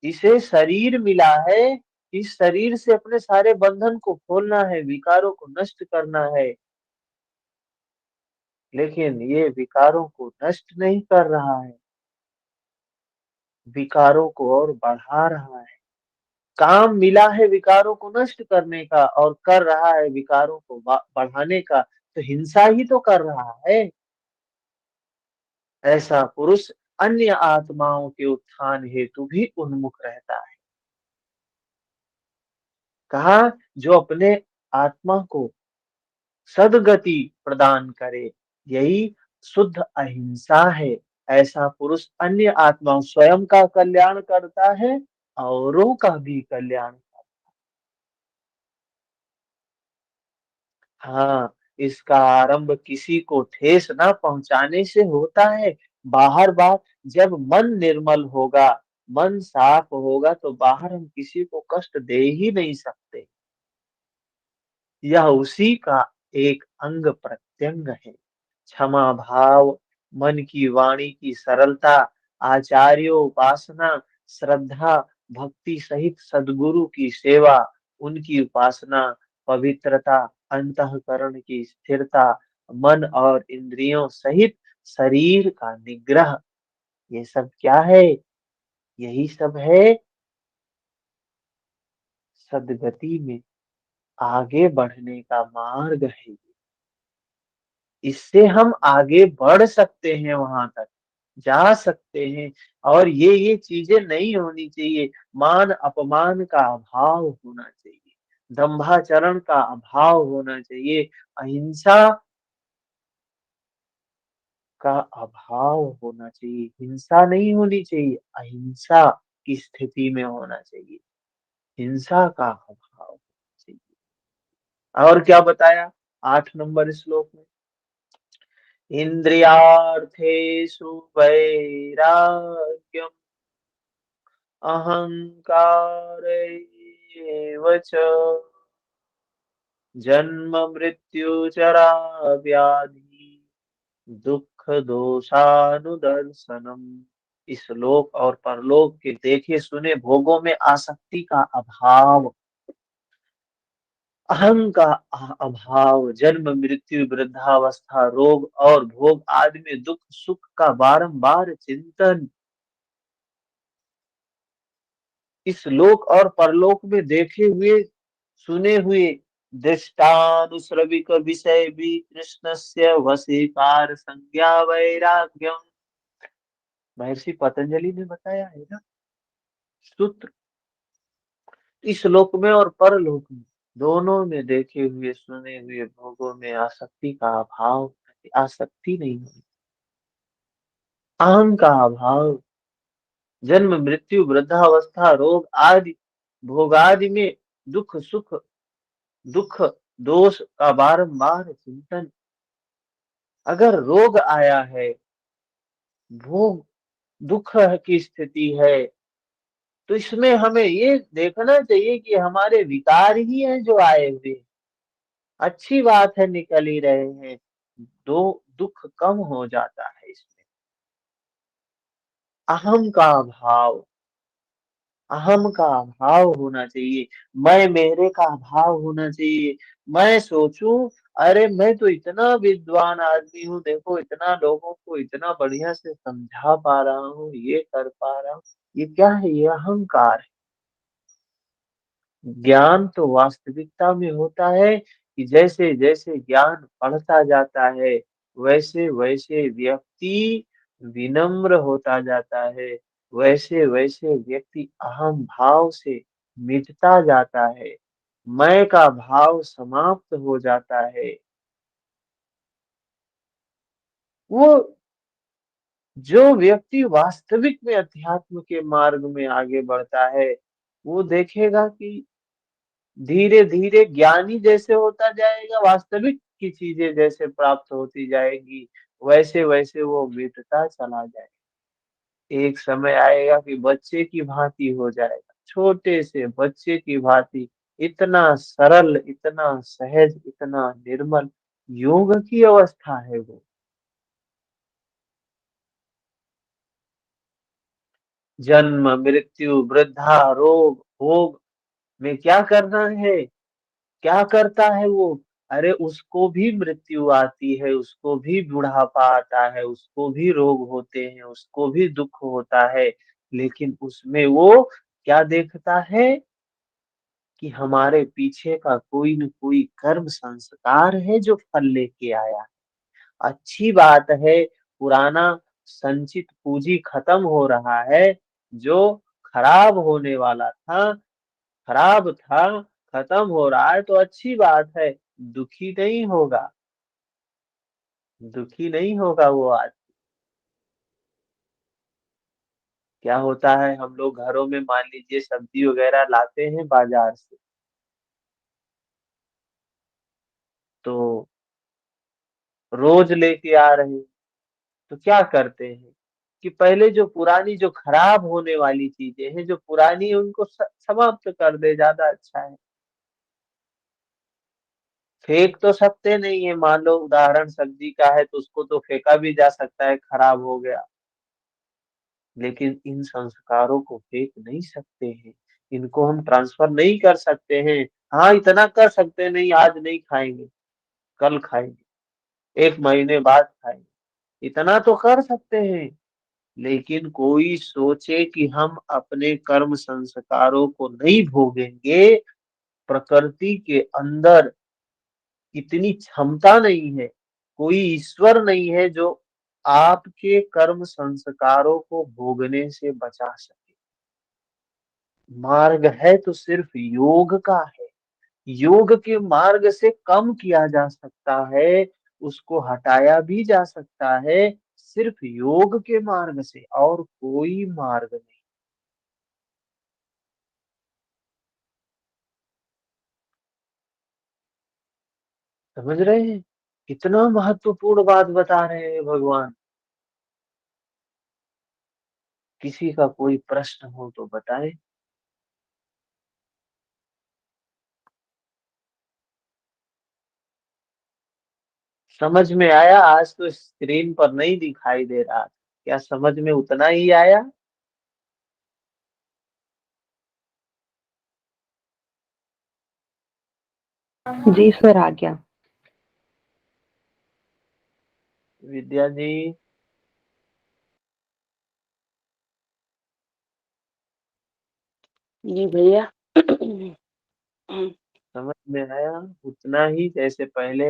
इसे शरीर मिला है, इस शरीर से अपने सारे बंधन को खोलना है, विकारों को नष्ट करना है, लेकिन ये विकारों को नष्ट नहीं कर रहा है, विकारों को और बढ़ा रहा है। काम मिला है विकारों को नष्ट करने का और कर रहा है विकारों को बढ़ाने का, तो हिंसा ही तो कर रहा है। ऐसा पुरुष अन्य आत्माओं के उत्थान हेतु भी उन्मुख रहता है। कहा, जो अपने आत्मा को सद्गति प्रदान करे, यही शुद्ध अहिंसा है। ऐसा पुरुष अन्य आत्माओं स्वयं का कल्याण करता है, औरों का भी कल्याण। हाँ, इसका आरंभ किसी को ठेस न पहुंचाने से होता है। बाहर बात, जब मन निर्मल होगा, मन साफ होगा, तो बाहर हम किसी को कष्ट दे ही नहीं सकते। यह उसी का एक अंग प्रत्यंग है। क्षमा भाव, मन की वाणी की सरलता, आचार्योपासना, श्रद्धा, भक्ति सहित सद्गुरु की सेवा, उनकी उपासना, पवित्रता, अंतःकरण की स्थिरता, मन और इंद्रियों सहित शरीर का निग्रह, ये सब क्या है? यही सब है सद्गति में आगे बढ़ने का मार्ग है। इससे हम आगे बढ़ सकते हैं, वहां तक जा सकते हैं। और ये चीजें नहीं होनी चाहिए। मान अपमान का अभाव होना चाहिए, दंभाचरण का अभाव होना चाहिए, अहिंसा का अभाव होना चाहिए। हिंसा नहीं होनी चाहिए, अहिंसा की स्थिति में होना चाहिए। हिंसा का अभाव होना चाहिए। और क्या बताया 8 नंबर श्लोक में? इन्द्रियार्थेषु वैराग्यम् अहङ्कारेव च जन्म मृत्यु जरा व्याधि दुख दोषानुदर्शनम। इस लोक और परलोक के देखे सुने भोगों में आसक्ति का अभाव, अहं का अभाव, जन्म मृत्यु वृद्धावस्था रोग और भोग आदि में दुख सुख का बारंबार चिंतन। इस लोक और परलोक में देखे हुए सुने हुए दृष्टानुश्रविक विषय भी कृष्णस्य वशीकार संज्ञा वैराग्यम। महर्षि पतंजलि ने बताया है ना सूत्र। इस लोक में और परलोक में दोनों में देखे हुए सुने हुए भोगों में आसक्ति का अभाव, आसक्ति नहीं होनी, अहं का अभाव, जन्म मृत्यु वृद्धावस्था रोग आदि भोग आदि में दुख सुख दुख दोष का बारंबार चिंतन। अगर रोग आया है, भोग दुख की स्थिति है, तो इसमें हमें ये देखना चाहिए कि हमारे विकार ही हैं जो आए हुए हैं। अच्छी बात है, निकल ही रहे हैं, दो दुख कम हो जाता है इसमें। अहम का अभाव, अहम का अभाव होना चाहिए, मैं मेरे का अभाव होना चाहिए। मैं सोचूं, अरे मैं तो इतना विद्वान आदमी हूँ, देखो इतना लोगों को इतना बढ़िया से समझा पा रहा हूँ, ये कर पा रहा हूँ। ये क्या है? ये अहंकार है। ज्ञान तो वास्तविकता में होता है कि जैसे जैसे ज्ञान बढ़ता जाता है, वैसे वैसे व्यक्ति विनम्र होता जाता है, वैसे वैसे व्यक्ति अहम भाव से मिटता जाता है, मैं का भाव समाप्त हो जाता है। वो जो व्यक्ति वास्तविक में अध्यात्म के मार्ग में आगे बढ़ता है, वो देखेगा कि धीरे धीरे ज्ञानी जैसे होता जाएगा, वास्तविक की चीजें जैसे प्राप्त होती जाएगी, वैसे वैसे वो मिटता चला जाएगा। एक समय आएगा कि बच्चे की भांति हो जाएगा, छोटे से बच्चे की भांति, इतना सरल, इतना सहज, इतना निर्मल, योग की अवस्था है वो। जन्म मृत्यु वृद्धा रोग भोग में क्या करना है? क्या करता है वो? अरे उसको भी मृत्यु आती है, उसको भी बुढ़ापा आता है, उसको भी रोग होते हैं, उसको भी दुख होता है, लेकिन उसमें वो क्या देखता है कि हमारे पीछे का कोई न कोई कर्म संस्कार है जो फल लेके आया। अच्छी बात है, पुराना संचित पूंजी खत्म हो रहा है, जो खराब होने वाला था, खराब था, खत्म हो रहा है, तो अच्छी बात है। दुखी नहीं होगा, दुखी नहीं होगा वो आज। क्या होता है, हम लोग घरों में मान लीजिए सब्जी वगैरह लाते हैं बाजार से, तो रोज लेके आ रहे हैं, तो क्या करते हैं कि पहले जो पुरानी जो खराब होने वाली चीजें हैं, जो पुरानी है, उनको समाप्त कर दे, ज्यादा अच्छा है। फेंक तो सकते नहीं है, मान लो उदाहरण सब्जी का है तो उसको तो फेंका भी जा सकता है, खराब हो गया, लेकिन इन संस्कारों को फेंक नहीं सकते हैं, इनको हम ट्रांसफर नहीं कर सकते हैं। हाँ, इतना कर सकते हैं, नहीं आज नहीं खाएंगे, कल खाएंगे, 1 महीने बाद खाएंगे, इतना तो कर सकते हैं। लेकिन कोई सोचे कि हम अपने कर्म संस्कारों को नहीं भोगेंगे, प्रकृति के अंदर इतनी क्षमता नहीं है, कोई ईश्वर नहीं है जो आपके कर्म संस्कारों को भोगने से बचा सके। मार्ग है तो सिर्फ योग का है, योग के मार्ग से कम किया जा सकता है, उसको हटाया भी जा सकता है, सिर्फ योग के मार्ग से, और कोई मार्ग नहीं। समझ रहे हैं, कितना महत्वपूर्ण बात बता रहे हैं भगवान। किसी का कोई प्रश्न हो तो बताएं। समझ में आया? आज तो स्क्रीन पर नहीं दिखाई दे रहा, क्या समझ में उतना ही आया? जी सर, आ गया। विद्या जी, जी भैया। समझ में आया उतना ही जैसे पहले?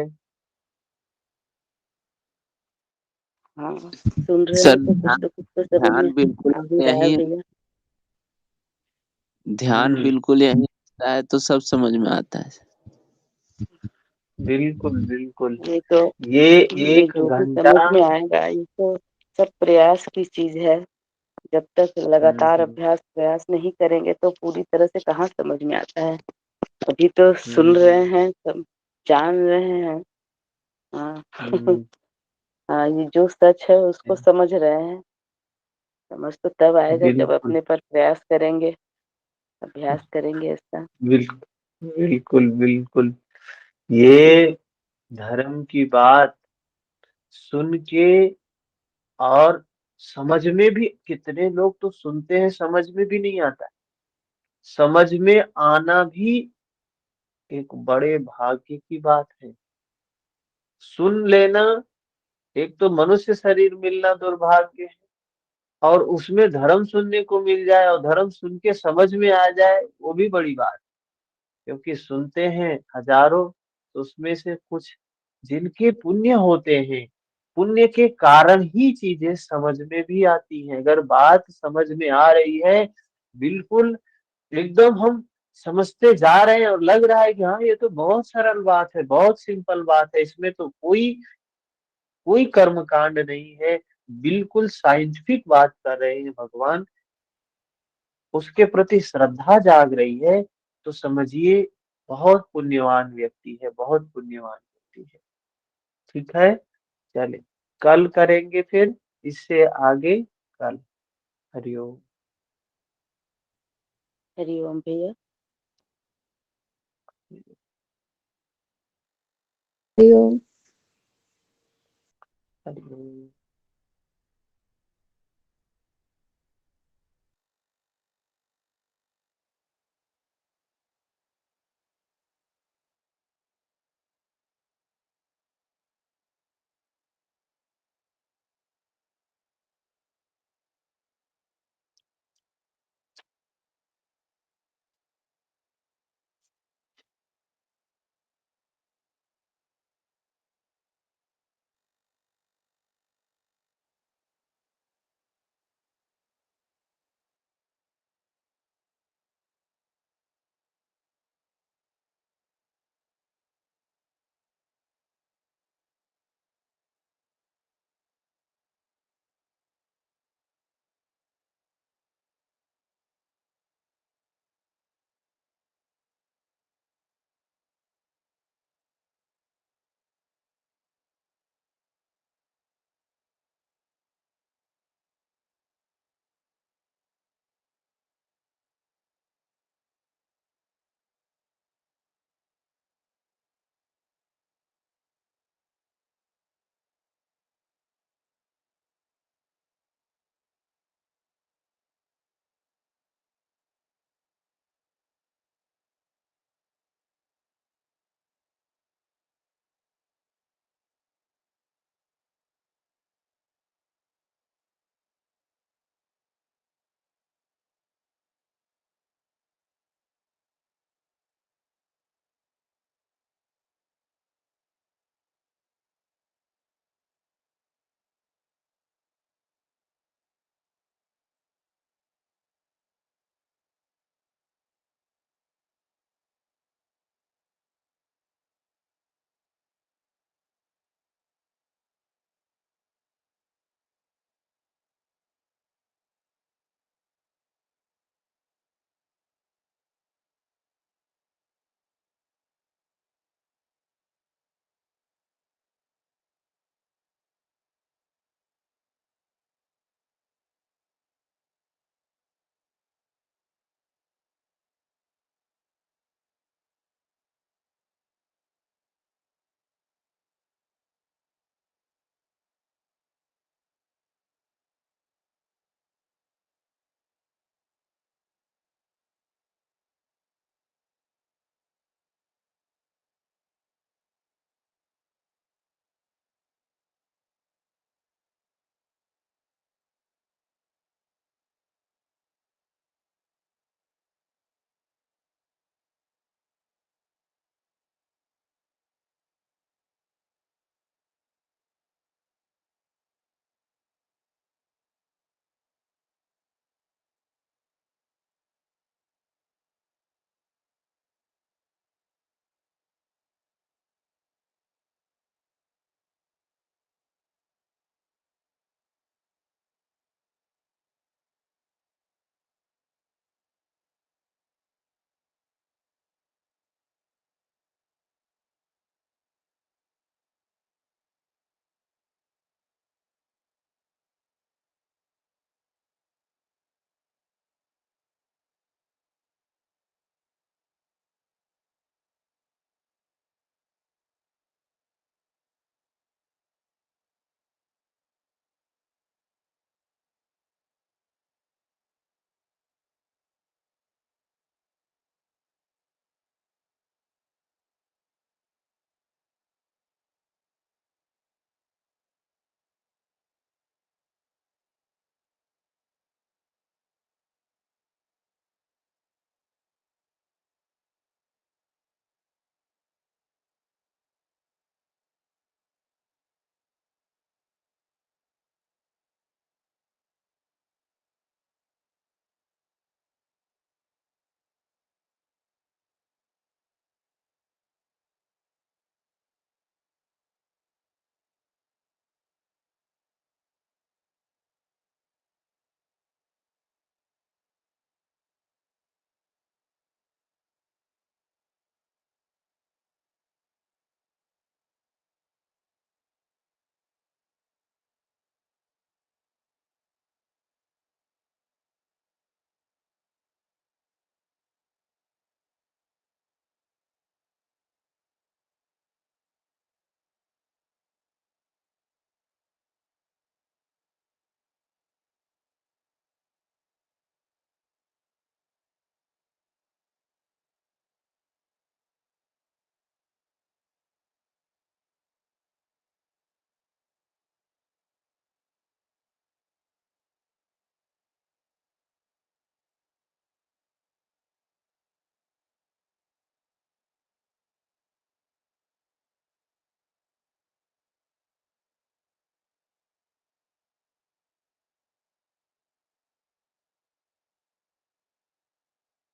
हाँ, सुन रहे सर हैं तो कुछ तो समझ में ध्यान बिल्कुल आ भी रहा है यही भैया। ध्यान हम्म, बिल्कुल यही रहता है तो सब समझ में आता है। बिल्कुल बिल्कुल। ये तो ये ये एक जो भी घंटा। समझ में आएगा, ये तो सब प्रयास की चीज है। जब तक लगातार हम्म, अभ्यास प्रयास नहीं करेंगे तो पूरी तरह से कहाँ समझ में आता है। अभी तो सुन रहे हम्म, हैं, सब जान रहे हैं। हाँ। हम्म, हाँ, ये जो सच है उसको समझ रहे हैं। समझ तो तब आएगा जब बिल्कुल अपने पर प्रयास करेंगे, अभ्यास करेंगे इसका। बिल्कुल बिल्कुल बिल्कुल। ये धर्म की बात सुन के, और समझ में भी, कितने लोग तो सुनते हैं समझ में भी नहीं आता है। समझ में आना भी एक बड़े भाग्य की बात है। सुन लेना, एक तो मनुष्य शरीर मिलना दुर्भाग्य है, और उसमें धर्म सुनने को मिल जाए और धर्म सुन के समझ में आ जाए, वो भी बड़ी बात। क्योंकि सुनते हैं हजारों, तो उसमें से कुछ जिनके पुण्य होते हैं, पुण्य के कारण ही चीजें समझ में भी आती हैं। अगर बात समझ में आ रही है, बिल्कुल एकदम हम समझते जा रहे हैं और लग रहा है कि हाँ ये तो बहुत सरल बात है, बहुत सिंपल बात है, इसमें तो कोई कोई कर्म कांड नहीं है, बिल्कुल साइंटिफिक बात कर रहे हैं भगवान, उसके प्रति श्रद्धा जाग रही है, तो समझिए बहुत पुण्यवान व्यक्ति है, बहुत पुण्यवान व्यक्ति है। ठीक है, चलिए कल करेंगे फिर इससे आगे, कल। हरिओम। हरिओम भैया। हरिओम। हरिओम।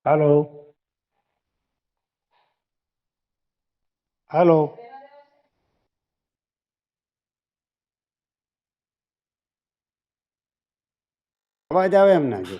हेलो हेलो अवाज आवे एमना जो